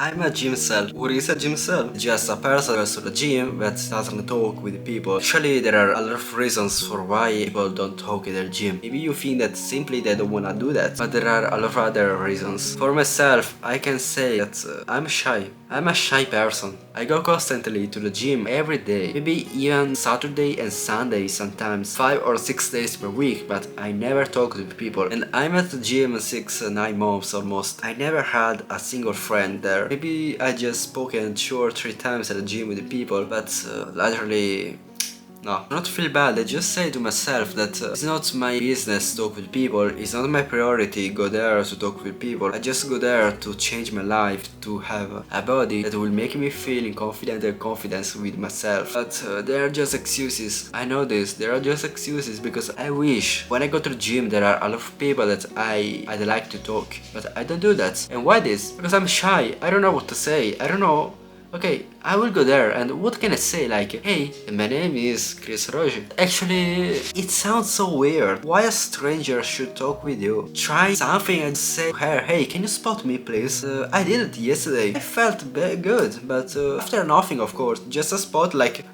I'm a GYMCEL. What is a GYMCEL? Just a person who goes to the gym that doesn't talk with people. Actually, there are a lot of reasons for why people don't talk in their gym. Maybe you think that simply they don't wanna do that, but there are a lot of other reasons. For myself, I can say that I'm shy. I'm a shy person. I go constantly to the gym every day, maybe even Saturday and Sunday sometimes, 5 or 6 days per week, but I never talk to people. And I'm at the gym 6-9 months almost. I never had a single friend there. Maybe I just spoken 2 or 3 times at the gym with the people, but literally no, not feel bad, I just say to myself that it's not my business to talk with people, it's not my priority go there to talk with people. I just go there to change my life, to have a body that will make me feel confident and confidence with myself. But there are just excuses. I know this, there are just excuses because I wish when I go to the gym there are a lot of people that I'd like to talk, but I don't do that. And why this? Because I'm shy, I don't know what to say, I don't know. Okay, I will go there and what can I say, like, hey, my name is Roji. Actually, it sounds so weird. Why a stranger should talk with you? Try something and say to her, hey, can you spot me please? I did it yesterday. I felt good, but after nothing of course, just a spot like,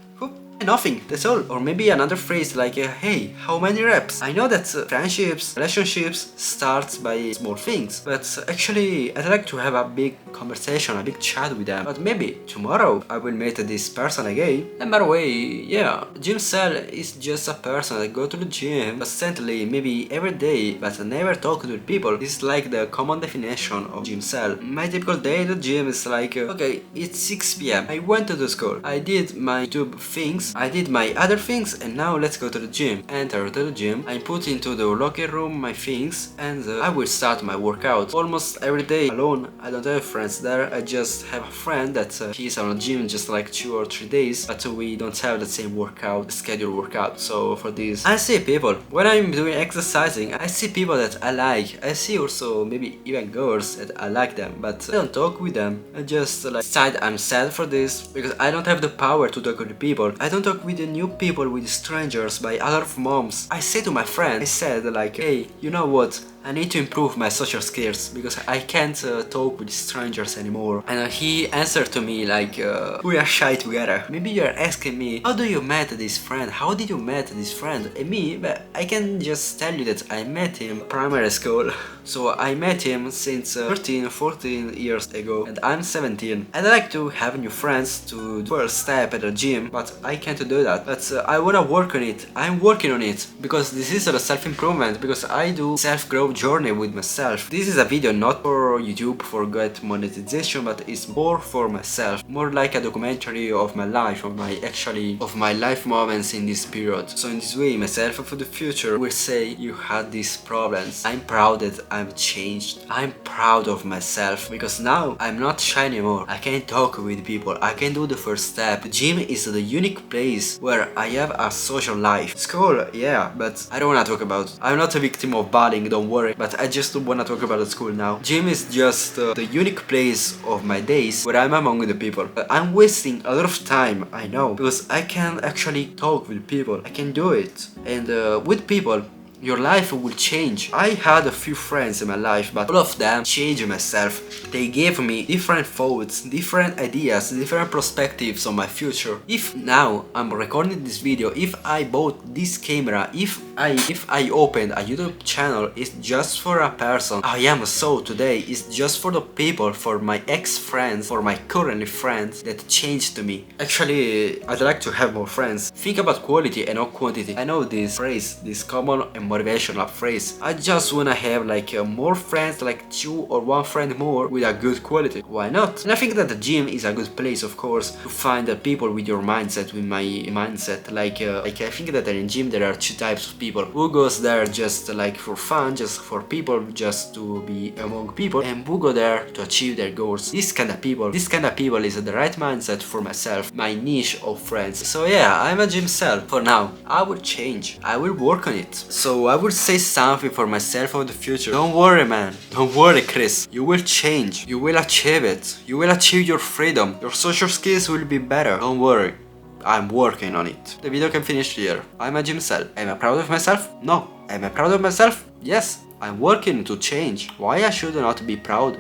nothing, that's all. Or maybe another phrase like, hey, how many reps? I know that friendships, relationships starts by small things, but actually I'd like to have a big conversation, a big chat with them. But maybe tomorrow I will meet this person again. And by the way, yeah, GYMCEL is just a person that go to the gym constantly, maybe every day, but never talk to people. This is like the common definition of GYMCEL. My typical day at the gym is like, okay, it's 6 p.m. I went to the school, I did my YouTube things, I did my other things, and now let's go to the gym. Enter to the gym, I put into the locker room my things, and I will start my workout. Almost every day alone, I don't have friends there, I just have a friend that he's on the gym just like 2 or 3 days, but we don't have the same workout, schedule workout, so for this I see people. When I'm doing exercising, I see people that I like, I see also maybe even girls that I like them, but I don't talk with them. I just like I'm sad for this, because I don't have the power to talk with people. I don't talk with the new people, with strangers, by a lot of moms. I say to my friend, I said like, hey, you know what? I need to improve my social skills because I can't talk with strangers anymore. And he answered to me like, we are shy together. Maybe you're asking me, how do you met this friend? How did you met this friend? And me, but I can just tell you that I met him primary school. So I met him since 13-14 years ago, and I'm 17. I'd like to have new friends to do first step at the gym, but I can't do that. But I wanna work on it. I'm working on it because this is a self-improvement, because I do self-growth journey with myself. This is a video not for YouTube for get monetization, but it's more for myself, more like a documentary of my life, of my life moments in this period. So in this way, myself for the future will say, you had these problems. I'm proud that I'm changed. I'm proud of myself because now I'm not shy anymore. I can talk with people. I can do the first step. The gym is the unique place where I have a social life. School, yeah, but I don't wanna talk about it. I'm not a victim of bullying, don't worry, but I just don't wanna talk about the school now. Gym is just the unique place of my days where I'm among the people. I'm wasting a lot of time, I know, because I can actually talk with people. I can do it. And with people, your life will change. I had a few friends in my life, but all of them changed myself. They gave me different thoughts, different ideas, different perspectives on my future. If now I'm recording this video, if I bought this camera, if I opened a YouTube channel, it's just for a person. I am so today, it's just for the people, for my ex-friends, for my current friends that changed to me. Actually, I'd like to have more friends. Think about quality and not quantity. I know this phrase, this common and motivational phrase. I just wanna have like more friends, like 2 or 1 friend more with a good quality. Why not? And I think that the gym is a good place, of course, to find people with your mindset, with my mindset. Like I think that in gym there are 2 types of people. Who goes there just like for fun, just for people, just to be among people, and who go there to achieve their goals. This kind of people is the right mindset for myself, my niche of friends. So yeah, I'm a GYMCEL for now. I will change. I will work on it. So I will say something for myself of the future. Don't worry, man. Don't worry, Krys. You will change. You will achieve it. You will achieve your freedom. Your social skills will be better. Don't worry. I'm working on it. The video can finish here. I'm a GYMCEL. Am I proud of myself? No. Am I proud of myself? Yes. I'm working to change. Why I should not be proud?